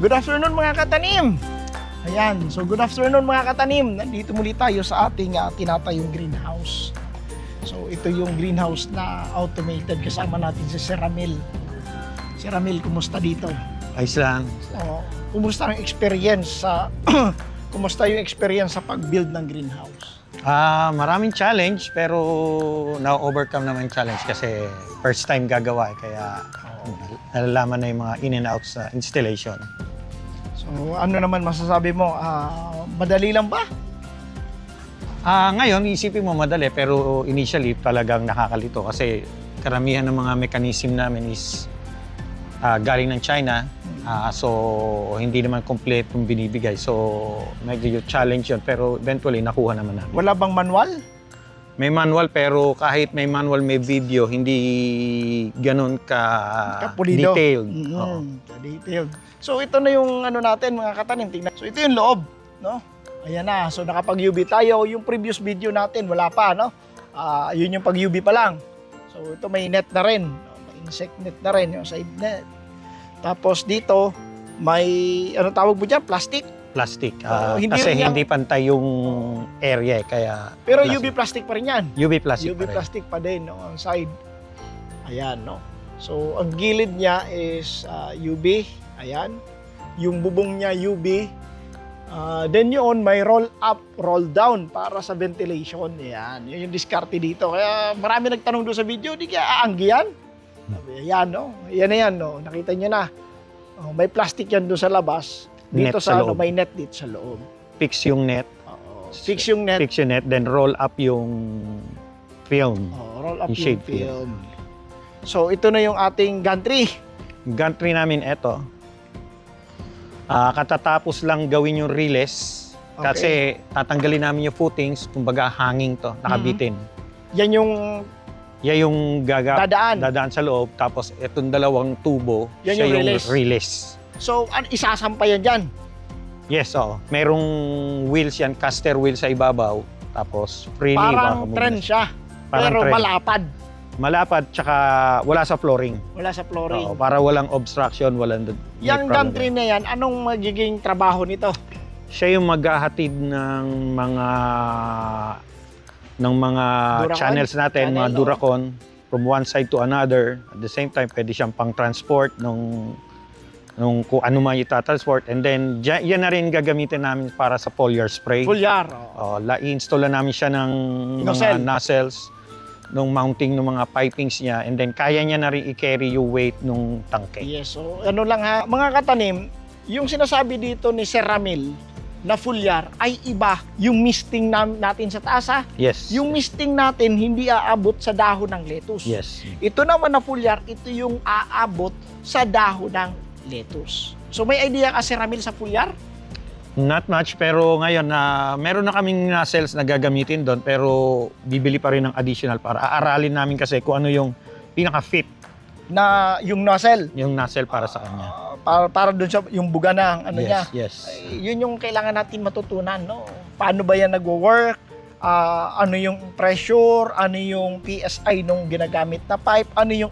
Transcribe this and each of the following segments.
Good afternoon mga katanim! Ayan, so good afternoon mga katanim. Nandito muli tayo sa ating tinatayong greenhouse. So ito yung greenhouse na automated, kasama natin si Sir Ramil. Sir Ramil, kumusta dito? Ayos lang. Kumusta ang experience sa kumusta yung experience sa pag-build ng greenhouse? Maraming challenge pero na-overcome naman yung challenge kasi first time gagawa kaya nalalaman na yung mga in and outs sa installation. So ano naman masasabi mo? Madali lang ba? Ngayon isipin mo madali pero initially talagang nakakalito kasi karamihan ng mga mechanism namin is galing ng China. So hindi naman complete yung binibigay. So medyo challenge yun pero eventually nakuha naman namin. Wala bang manual? May manual pero kahit may manual, may video, hindi ganun detailed. Detailed. So ito na yung ano natin mga katanim, tingnan. So ito yung loob, no? Ayan na. So nakapag-UV tayo. Yung previous video natin wala pa, no? Yun yung pag-UV pa lang. So ito may net na rin, may insect net na rin, yung side net. Tapos dito may ano tawag mo diyan, plastic. Plastic. Hindi pantay yung area kaya. Pero plastic. UV plastic pa rin yan. UV plastic UV plastic pa din, no, on side. Ayan, no. So ang gilid niya is UV. Ayan. Yung bubong niya UV. Then yun may roll up, roll down para sa ventilation. Ayan. Yun yung diskarte dito. Kaya marami nagtanong doon sa video, di kaya aanggi yan? Ayan, no. Yan na yan, no. Nakita niyo na. May plastic yan doon sa labas. Dito net sa loob. may net dito sa loob. Fix yung net. Fix yung net. Fix yung net, then roll up yung film. Roll up yung shade film. So ito na yung ating gantry. Gantry namin ito. Katatapos lang gawin yung relays. Kasi tatanggalin namin yung footings, kumbaga hanging to, nakabitin. Yan yung dadaan sa loob, tapos itong dalawang tubo, yan siya yung release. So, isasampay yan dyan? Yes, merong wheels yan, caster wheel sa ibabaw, tapos freely. Parang tren siya, pero tren. Malapad. Malapad, tsaka wala sa flooring. Wala sa flooring. Para walang obstruction, walang... Yung gantry na yan, anong magiging trabaho nito? Siya yung maghahatid ng mga channels natin, mga Duracon, from one side to another. At the same time, pwede siyang pang-transport nung kung ano man itatransport. And then, yan na rin gagamitin namin para sa foliar spray. Foliar. I-install na namin siya ng mga nozzles, nung mounting ng mga pipings niya. And then, kaya niya na rin i-carry yung weight nung tangke. Yes, so ano lang ha, mga katanim, yung sinasabi dito ni Sir Ramil, na foliar ay iba yung misting natin sa taas ha. Yes. Yung misting natin hindi aabot sa dahon ng lettuce. Yes. Ito naman na foliar, ito yung aabot sa dahon ng lettuce. So may idea ka Sir Ramil sa foliar? Not much, pero ngayon meron na kaming nozzles na gagamitin doon pero bibili pa rin ng additional para aaralin namin kasi kung ano yung pinaka-fit na yung nozzle. Yung nozzle para sa kanya. Para doon sa yung buga ng ano niya. Yes. Yun yung kailangan natin matutunan, no? Paano ba yan nagwo-work? Ano yung pressure? Ano yung PSI nung ginagamit na pipe? Ano yung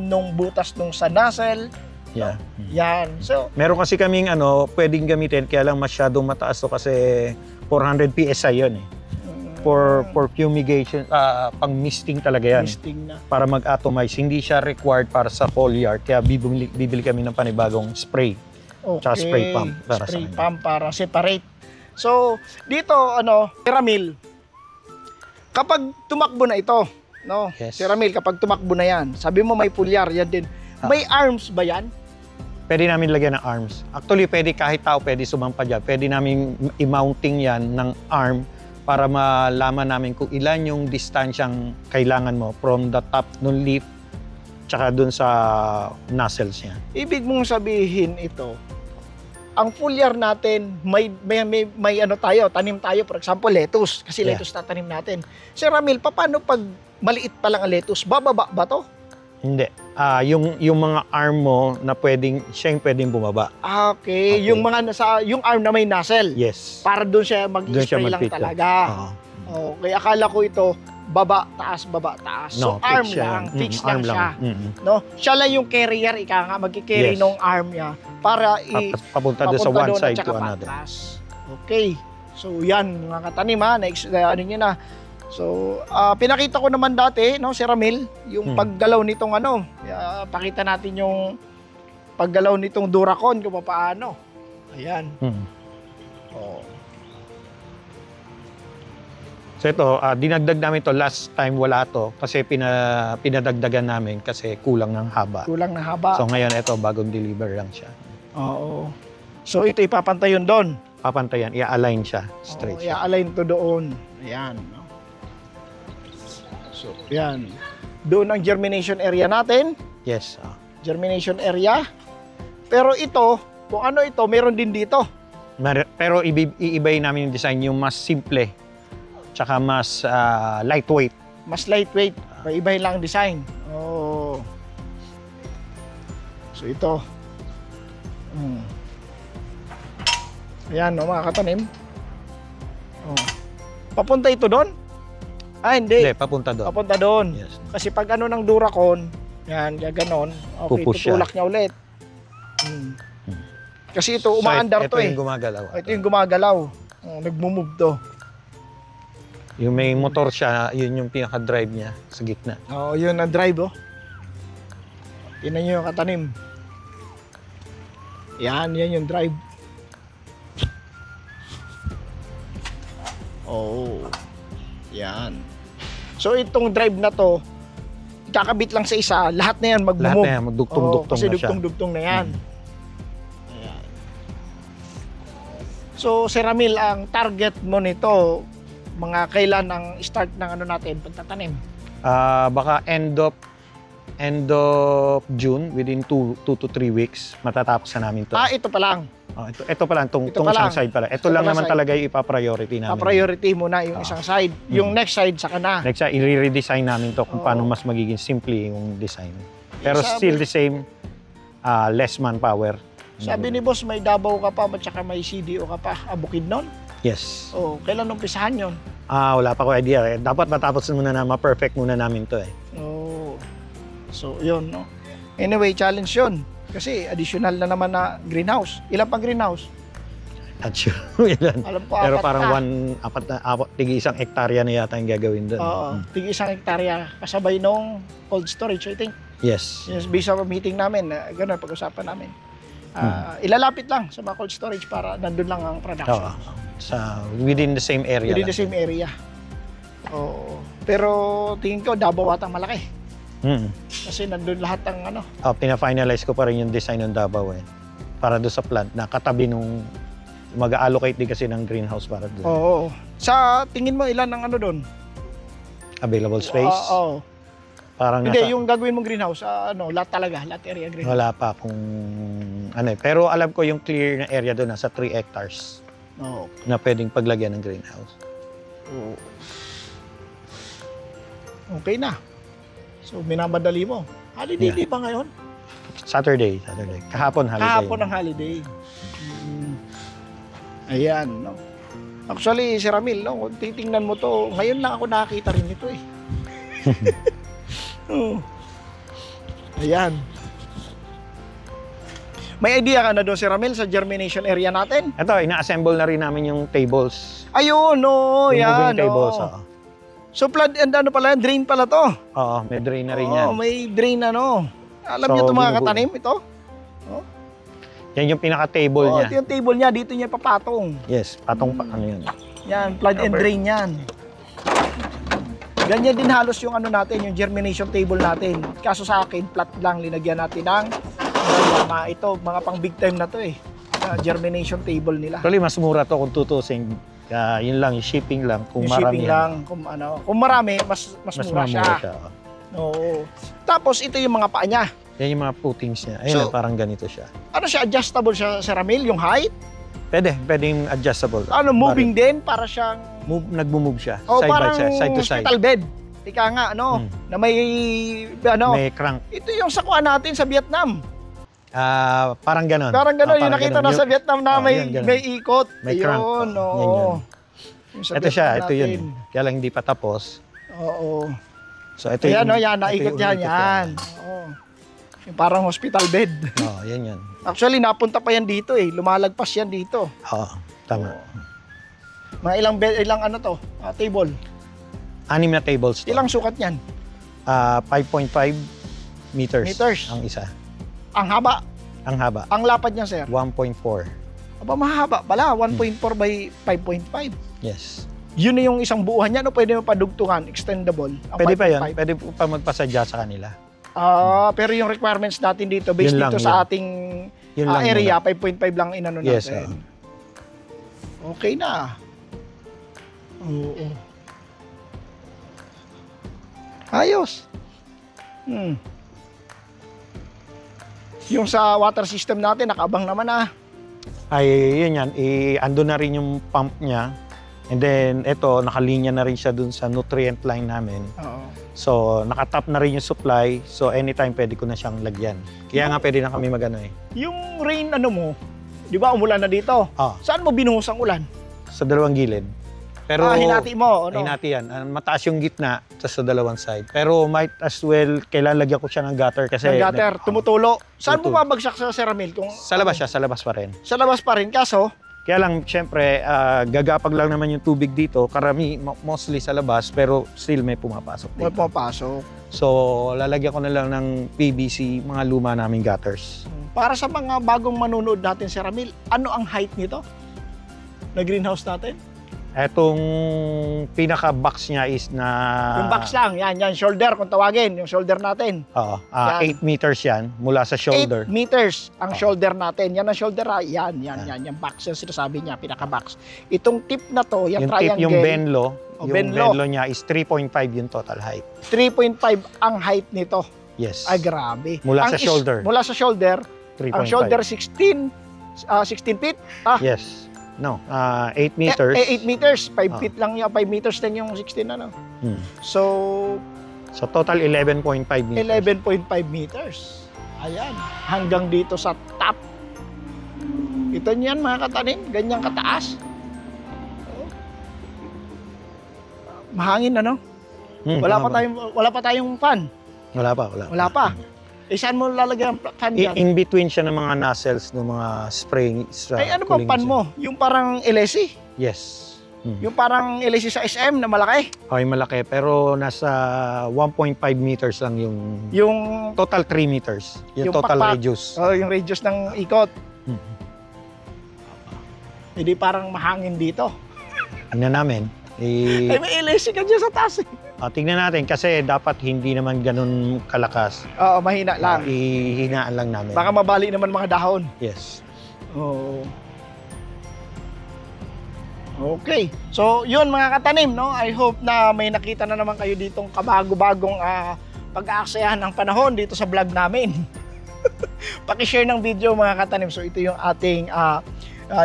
nung butas nung sa nozzle? Yeah. Yan. So, meron kasi kaming pwedeng gamitin kaya lang masyadong mataas to kasi 400 PSI yun eh. For fumigation, pang misting talaga yan. Misting na. Para mag-atomize. Hindi siya required para sa foliar. Kaya bibili kami ng panibagong spray. Tsaka spray pump. Spray pump para separate. So, dito, Ramil, kapag tumakbo na ito, no? Yes. Si Ramil, kapag tumakbo na yan, sabi mo may foliar, yan din. May arms ba yan? Pwede namin lagyan ng arms. Actually, pwede kahit tao pwede sumampa dyan. Pwede namin i-mounting yan ng arm para malaman namin kung ilan yung distansyang kailangan mo from the top ng leaf tsaka dun sa nozzles niya. Ibig mong sabihin ito, ang foliar natin, may tanim tayo, for example, lettuce. Kasi lettuce tatanim natin. Sir Ramil, paano pag maliit pa lang ang lettuce, bababa ba to? Hindi. Yung mga arm mo na siya yung pwedeng bumaba. Okay. Yung arm na may nozzle. Yes. Para doon siya mag-spray lang talaga. Okay, akala ko ito, baba, taas, baba, taas. So, arm fix siya lang, yan. fix Arm lang siya. Mm. No? Siya lang yung carrier, ika nga, magkikarry Yes. ng arm niya para Papunta doon sa one doon at side saka to another. patras. Okay. So, yan, mga katanim ha. Next, ano nyo na. So, pinakita ko naman dati, no, si Ramil, yung paggalaw nitong ano, pakita natin yung paggalaw nitong Duracon kung paano. Ayan. Oh. So ito, dinagdag namin to last time wala to kasi pinadagdagan namin kasi kulang ng haba. Kulang na haba. So ngayon ito bagong deliver lang siya. Oo. So ito ipapantay yun doon. Papantayan, i-align siya straight. I-align to doon. Ayan. No? So, yan. Doon ang germination area natin. Yes. Germination area. Pero ito, kung ano ito, meron din dito. Pero iibay namin yung design, yung mas simple tsaka mas lightweight. Mas lightweight. Iba lang ang design. Oh. So ito. Ayan, no, mga katanim. Oh. Papunta ito doon? Hindi. Hindi, papunta doon. Papunta doon. Yes. Kasi pag ano ng Duracon, yan, gaganon. Okay, Pupush siya. tutulak niya ulit. Kasi ito, umaandar ito to yung gumagalaw. Ito yung gumagalaw. Nagmumove to. Yung may motor siya, yun yung pinaka-drive niya sa gitna. Oo, yun ang drive, oh. Tingnan nyo yung katanim. Yan yung drive. Oh. Yan. So itong drive na to, ikakabit lang sa isa, lahat na yan Lahat mag-move. na yan, magdugtong-dugtong kasi na siya. dugtong-dugtong na yan. Ayan. So, Sir Ramil, ang target mo nito, mga kailan ang start ng ano natin, pagtatanim? Baka end of June, within 2 to 3 weeks, matatapos na namin to. Ito pa lang. Ito pa lang, Ito tong pa lang. isang side pala. Ito Ito lang pala naman side. talaga yung ipa-priority namin. Priority muna yung isang side. Yung next side, saka na. Next, i-redesign namin to kung Oo. paano mas magiging simple yung design. Pero Sabi- still the same, less manpower. Sabi ni boss, may Davao ka pa, at saka may CDO ka pa, Bukidnon. Yes. Kailan umpisahan yun? Wala pa ko idea. Dapat matapos muna na, ma-perfect muna namin to eh. So, yun, no? Anyway, challenge yun. Kasi additional na naman na greenhouse. Ilan pang greenhouse? Not sure. Ilan. Alam ko, Pero apat parang na. tigi isang hektarya na yata yung gagawin doon. Oo, tig isang hektarya. Kasabay nung cold storage, I think. Yes. Yes, based on meeting namin, gano'n, pag-usapan namin. Ilalapit lang sa mga cold storage para nandun lang ang production. Within the same area. Within the same area. Oo. Pero tingin ko, Davao atang malaki. Kasi nandun lahat ang ano. Pina-finalize ko pa rin yung design ng Davao eh. Para doon sa plant na katabi nung mag-allocate din kasi ng greenhouse para doon. Oo. Sa tingin mo, ilan ang ano doon? Available space. Oo. Parang Hindi, nasa, yung gagawin mong greenhouse, lahat talaga, lahat area greenhouse. wala pa kung ano eh. Pero alam ko yung clear na area doon nasa 3 hectares Oo. na pwedeng paglagyan ng greenhouse. Oo. Okay na. So, minabadali mo. Holiday Yeah. di ba ngayon? Saturday. Kahapon holiday. Kahapon ang holiday. Ayan, no. Actually, si Ramil, no, kung titingnan mo to, ngayon lang ako nakakita rin ito eh. Ayan. May idea ka na doon, si Ramil, sa germination area natin? Ito, ina-assemble na rin namin yung tables. Ayun, no, Yung yan. moving tables. Oh. So, flood and ano pala yan, drain pala to. Oo, may drain na rin yan. May drain ano. Alam So, niyo ito mga binubuo. katanim, ito? Yan yung pinaka-table niya. Ito yung table niya, dito niya papatong. Yes, patong pa ano yun. Yan, flood and drain yan. Ganyan din halos yung ano natin, yung germination table natin. Kaso sa akin, flat lang, linagyan natin ng ito, mga pang big time na to eh. Germination table nila. Actually, mas mura to kung tutusin. Yun lang, yung shipping lang. Kung Yung marami shipping yan, lang, kung marami, mas mura siya. Oo. Tapos ito yung mga paa niya. Yan yung mga footings niya. Ayun, So, parang ganito siya. Ano siya, adjustable siya sa Ramil, yung height? Pwedeng adjustable. Ano, moving din para siyang Nagmo-move siya. oh, Side by parang side, side to side. hospital bed. Ika nga, ano, na may, ano, May crank. ito yung sakuan natin sa Vietnam. Parang ganon. Parang gano'n, yung Parang nakita ganon. na sa Vietnam na may, yun, ganon. may ikot. May crank. Ayun, Yan, oo. yan. Yung sa Ito siya, Vietnam ito yun. natin. Kaya lang hindi pa tapos. Oo. So ito Ayan, yung, no, yan, ito naikot yung yan, ikot yan. Oo. Yung parang hospital bed. Oo, yan yan. Actually, napunta pa yan dito eh. Lumalagpas yan dito. Oo, tama. Mga ilang ano to? Table. 6 na tables to. Ilang sukat yan? 5.5 meters, Meters. ang isa. Ang haba. Ang haba, Ang lapad niya, sir. 1.4. Aba, mahaba pala. 1.4 by 5.5. Yes. Yun na yung isang buuhan niya. No? Pwede mo padugtungan. Extendable. Ang Pwede pa yan. 5.5. Pwede pa magpasadya sa kanila. Pero yung requirements natin dito, based Yun lang, dito sa yun. ating Yun lang area, muna. 5.5 lang inano Yes, natin. Okay na. Oo. Ayos. Yung sa water system natin, nakaabang naman ah. Ay, yun yan. Ando na rin yung pump niya. And then, ito, nakalinya na rin siya dun sa nutrient line namin. Oo. So, nakatap na rin yung supply. So, anytime pwede ko na siyang lagyan. Kaya nga pwede na kami magano eh. Yung rain ano mo, di ba umulan na dito? Saan mo binuhos ang ulan? Sa dalawang gilid. Pero, Hinati mo, ano? hinati yan. Mataas yung gitna sa dalawang side. Pero might as well, kailangan lagyan ko siya ng gutter kasi... Ng gutter, tumutulo. Saan mo tumutulo. babagsak sa ceramil? Kung, Sa labas siya, sa labas pa rin. Sa labas pa rin, kaso, Kaya lang, syempre, gagapag lang naman yung tubig dito. Mostly sa labas, pero still may pumapasok may dito. pumapasok. So, lalagyan ko na lang ng PVC, mga luma naming gutters. Para sa mga bagong manunood natin, Sir Ramil, ano ang height nito? Na greenhouse natin? Etong pinaka-box niya is na... Yung box lang, yan, shoulder kung tawagin, yung shoulder natin. Oo, Yan. 8 meters yan, mula sa shoulder. 8 meters ang shoulder natin. Yan ang shoulder, yan, yung box, yung sinasabi niya, pinaka-box. Itong tip na to, yung Yung triangle, tip, yung benlo, yung benlo. benlo niya is 3.5 yung total height. 3.5 ang height nito. Yes. Ay, grabe. Mula Ang sa shoulder. Mula sa shoulder, 3.5. ang shoulder 16 feet. Yes. No, 8 meters. 8 meters, 5 Ah. feet lang yun, 5 meters din yung 16 ano. Hmm. So, So total 11.5 meters. 11.5 meters. Ayan, hanggang dito sa top. Ito niyan mga katanim, ganyang kataas. Oh. Mahangin ano? Wala pa tayong fan. Wala pa. Wala pa. Saan mo lalagyan ang fan dyan? In between siya ng mga nozzles ng mga spraying. Ay, ano ba fan mo? Yung parang LSC? Yes. Yung parang LSC sa SM na malaki? Okay, malaki. Pero nasa 1.5 meters lang yung total 3 meters. Yung total pakpak. radius. Yung radius ng ikot. Hindi parang mahangin dito. Tingnan namin. Ay, may LSC ka dyan sa taas eh. Tingnan natin kasi dapat hindi naman ganun kalakas. Oo, mahina lang. Ihinaan lang namin. Baka mabali naman mga dahon. Yes. Oo. Okay. So, yun mga katanim, no? I hope na may nakita na naman kayo ditong kabago-bagong pag-aaksayahan ng panahon dito sa vlog namin. Paki-share ng video mga katanim. So, ito yung ating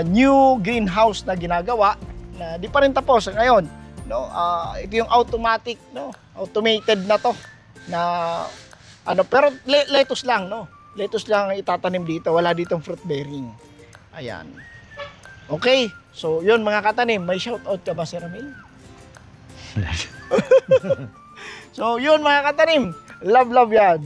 new greenhouse na ginagawa na di pa rin tapos ngayon. No, ito yung automatic, no, automated na to na ano, pero lettuce lang, no, lettuce lang ang itatanim dito, wala ditong fruit bearing. Ayan. Okay, so yun mga katanim, may shout out ka ba, Sir Ramil? So yun mga katanim, love yan.